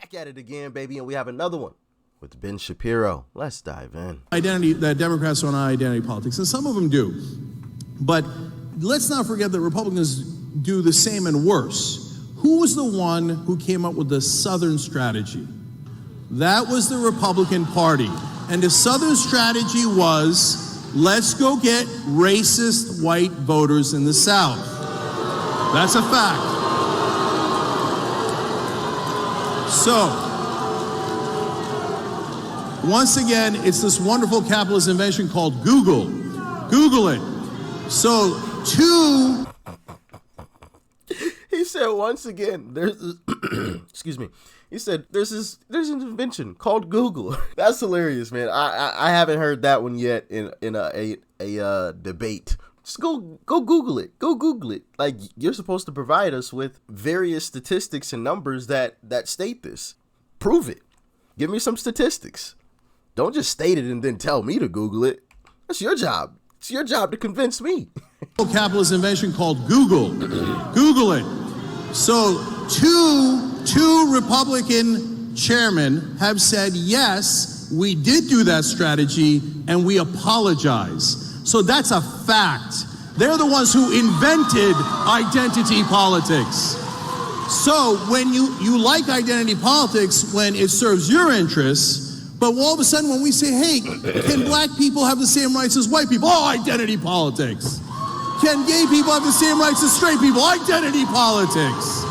back at it again, baby, and we have another one with Ben Shapiro. Let's dive in. Identity, that Democrats don't have identity politics, and some of them do. But let's not forget that Republicans do the same and worse. Who was the one who came up with the Southern strategy? That was the Republican Party. And the Southern strategy was, let's go get racist white voters in the South. That's a fact. So, once again, it's this wonderful capitalist invention called Google. Google it. So, He said once again, there's this, excuse me. He said there's an invention called Google. That's hilarious, man. I haven't heard that one yet in a debate. Just go Google it. Go Google it. Like, you're supposed to provide us with various statistics and numbers that state this. Prove it. Give me some statistics. Don't just state it and then tell me to Google it. That's your job. It's your job to convince me. capitalist invention called Google. Google it. So two Republican chairmen have said, yes, we did do that strategy and we apologize. So that's a fact. They're the ones who invented identity politics. So when you like identity politics when it serves your interess, but all of a sudden when we say, hey, can black people have the same rights as white people? Oh, identity politics. Can gay people have the same rights as straight people? Identity politics.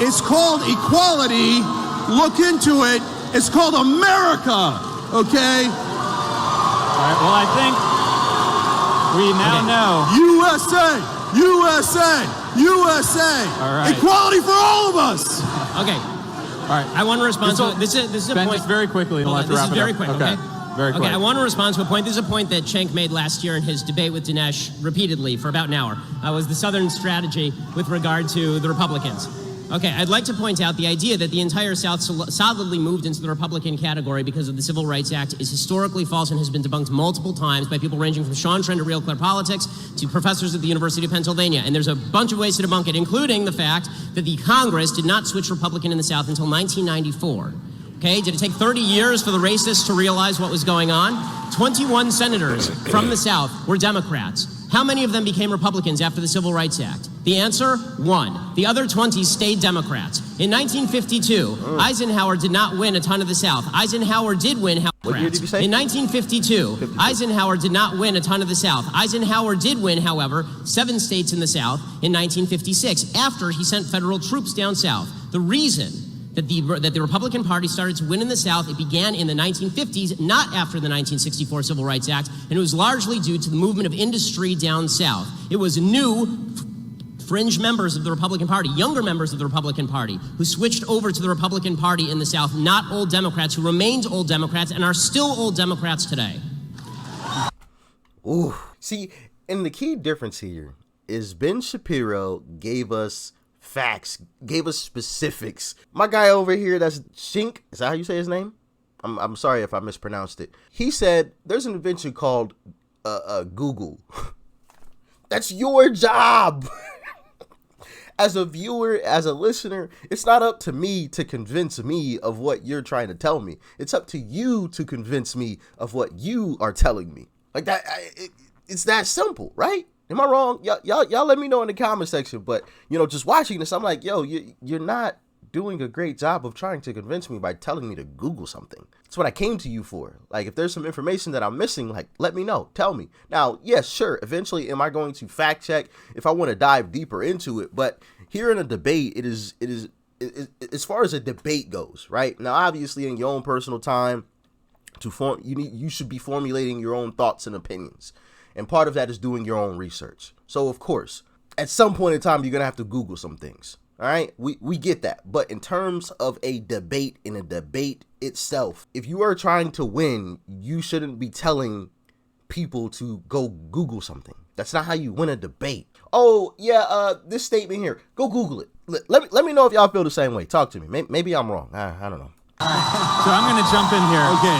It's called equality. Look into it. It's called America, okay? All right, well, I think we now know. USA, USA, USA. All right. Equality for all of us. Okay. All right. I want to respond to this is a Ben, point. just very quickly. Hold on, We'll have to this wrap is it very up. quick, okay? Very quick. Okay, I want to respond to a point. This is a point that Cenk made last year in his debate with Dinesh repeatedly for about an hour. Was the Southern strategy with regard to the Republicans. Okay, I'd like to point out the idea that the entire South solidly moved into the Republican category because of the Civil Rights Act is historically false and has been debunked multiple times by people ranging from Sean Trent at Real Clear Politics to professors at the University of Pennsylvania. And there's a bunch of ways to debunk it, including the fact that the Congress did not switch Republican in the South until 1994. Okay, did it take 30 years for the racists to realize what was going on? 21 senators from the South were Democrats. How many of them became Republicans after the Civil Rights Act? The answer, 1. The other 20 stayed Democrats. In 1952, Eisenhower did not win a ton of the South. Eisenhower did win House What year did you say? In 1952, Eisenhower did not win a ton of the South. Eisenhower did win, however, 7 states in the South in 1956, after he sent federal troops down south. The reason that the Republican Party started to win in the South, it began in the 1950s, not after the 1964 Civil Rights Act, and it was largely due to the movement of industry down south. It was new fringe members of the Republican Party, younger members of the Republican Party, who switched over to the Republican Party in the South, not old Democrats who remained old Democrats and are still old Democrats today. Ooh. See, and the key difference here is Ben Shapiro gave us facts, gave us specifics. My guy over here, that's Cenk, is that how you say his name? I'm sorry if I mispronounced it. He said there's an invention called Google. That's your job. As a viewer, as a listener, it's not up to me to convince me of what you're trying to tell me. It's up to you to convince me of what you are telling me. Like that, it's that simple, right? Am I wrong? Y'all let me know in the comment section. But, just watching this, I'm like, yo, you're not doing a great job of trying to convince me by telling me to Google something. That's what I came to you for. Like, if there's some information that I'm missing, like, let me know. Tell me. Now, yes, sure. Eventually, am I going to fact check if I want to dive deeper into it? But here in a debate, it is as far as a debate goes, right? Now, obviously, in your own personal time, you should be formulating your own thoughts and opinions. And part of that is doing your own research. So, of course, at some point in time, you're going to have to Google some things. All right, we get that. But in terms of a debate, in a debate itself, if you are trying to win, you shouldn't be telling people to go Google something. That's not how you win a debate. Oh, yeah, this statement here, go Google it. Let me know if y'all feel the same way. Talk to me. Maybe I'm wrong. I don't know. All right. So I'm going to jump in here. Okay,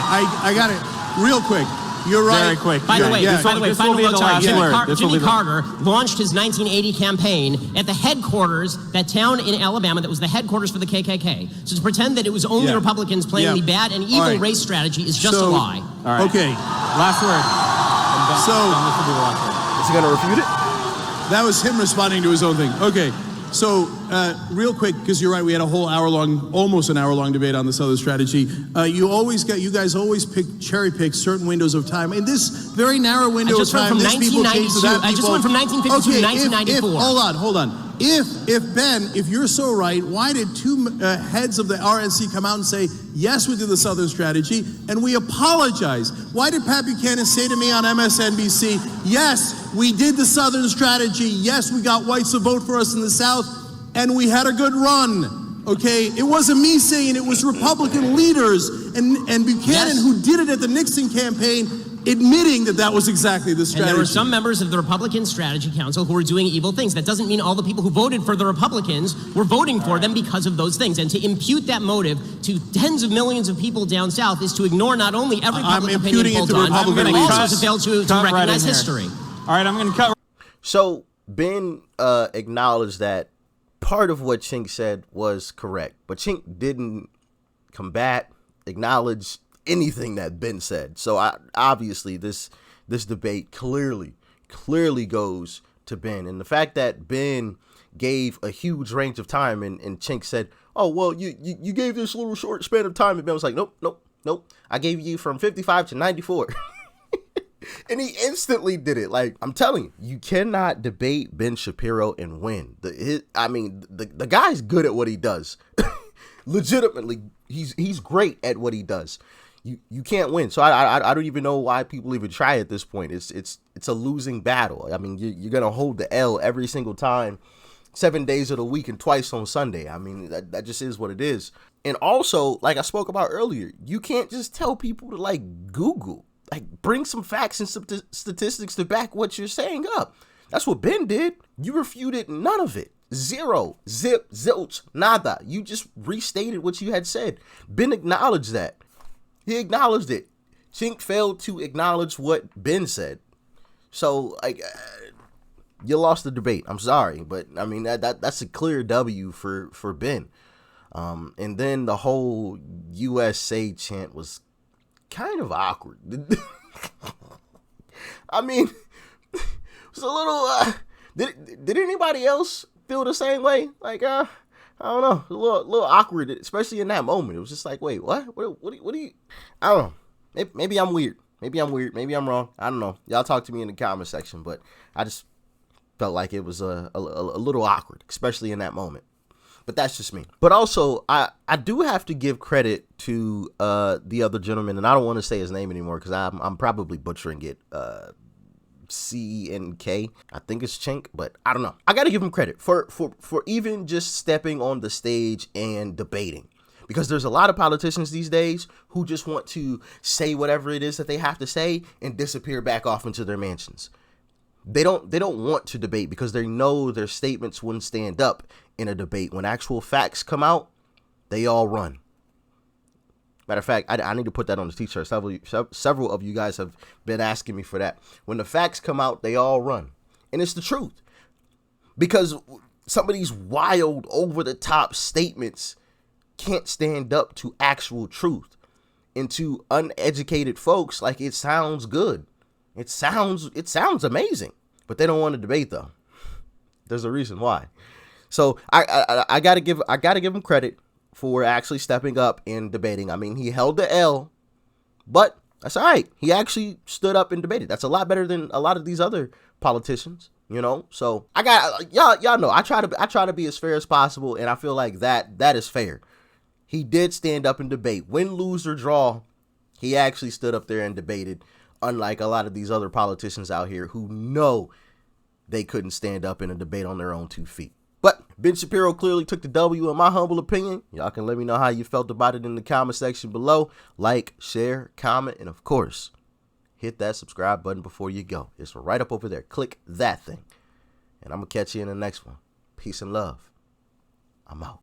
I got it real quick. You're right. Very quick. By the way, Yeah. This will be the last word. Jimmy Carter launched his 1980 campaign at the headquarters, that town in Alabama that was the headquarters for the KKK. So to pretend that it was only Yeah. Republicans playing Yeah. the bad and evil All right. race strategy is just a So- lie. All right. Okay. Last word. So- This will be the last word. Is he gonna refute it? That was him responding to his own thing. Okay, so real quick, because you're right, we had a whole almost an hour long debate on the Southern strategy. You guys always cherry pick certain windows of time. In this very narrow window I of just went time, from this people came to 1992 that I just people. went from 1952 to Okay, 1994. Hold on. If Ben, if you're so right, why did two heads of the RNC come out and say, yes, we did the Southern strategy, and we apologize? Why did Pat Buchanan say to me on MSNBC, yes, we did the Southern strategy, yes, we got whites to vote for us in the South, and we had a good run? Okay, it wasn't me saying it, was Republican leaders and Buchanan Yes. who did it at the Nixon campaign, admitting that that was exactly the strategy. And there were some members of the Republican Strategy Council who were doing evil things. That doesn't mean all the people who voted for the Republicans were voting for them because of those things. And to impute that motive to tens of millions of people down south is to ignore not only every public opinion imputing it poll to done, Republican but leaders. also to fail to Cut right recognize in here. history. All right, I'm going to cut. So Ben acknowledged that part of what Cenk said was correct, but Cenk didn't combat, acknowledge anything that Ben said. So obviously this debate clearly goes to Ben. And the fact that Ben gave a huge range of time and Cenk said, oh, well, you gave this little short span of time. And Ben was like, nope. I gave you from 55 to 94. And he instantly did it. Like, I'm telling you cannot debate Ben Shapiro and win. The guy's good at what he does. Legitimately, he's great at what he does. You can't win. So I don't even know why people even try at this point. It's a losing battle. I mean, you're gonna hold the L every single time, 7 days of the week and twice on Sunday. I mean, that just is what it is. And also, like I spoke about earlier, you can't just tell people to like Google. Like, bring some facts and some statistics to back what you're saying up. That's what Ben did. You refuted none of it. Zero. Zip. Zilch. Nada. You just restated what you had said. Ben acknowledged that. He acknowledged it. Cenk failed to acknowledge what Ben said. So, like, you lost the debate. I'm sorry. But, I mean, that's a clear W for Ben. And then the whole USA chant was kind of awkward. I mean, it was a little, did anybody else feel the same way? Like, I don't know, a little awkward, especially in that moment. It was just like, wait, what do you, I don't know. Maybe I'm weird. Maybe I'm wrong. I don't know. Y'all talk to me in the comment section, but I just felt like it was a little awkward, especially in that moment. But that's just me. But also, I do have to give credit to the other gentleman, and I don't want to say his name anymore because I'm probably butchering it. CNK. I think it's Cenk, but I don't know. I got to give him credit for even just stepping on the stage and debating. Because there's a lot of politicians these days who just want to say whatever it is that they have to say and disappear back off into their mansions. They don't want to debate because they know their statements wouldn't stand up in a debate. When actual facts come out, they all run. Matter of fact, I need to put that on the t-shirt. Several of you guys have been asking me for that. When the facts come out, they all run. And it's the truth. Because some of these wild, over-the-top statements can't stand up to actual truth. And to uneducated folks, like, it sounds good. It sounds amazing, but they don't want to debate though. There's a reason why. So I gotta give him credit for actually stepping up and debating. I mean, he held the L, but that's all right. He actually stood up and debated. That's a lot better than a lot of these other politicians, you know. So I got y'all know I try to be as fair as possible, and I feel like that is fair. He did stand up and debate. Win, lose, or draw, he actually stood up there and debated. Unlike a lot of these other politicians out here who know they couldn't stand up in a debate on their own 2 feet. But Ben Shapiro clearly took the W in my humble opinion. Y'all can let me know how you felt about it in the comment section below. Like, share, comment, and of course, hit that subscribe button before you go. It's right up over there. Click that thing. And I'm going to catch you in the next one. Peace and love. I'm out.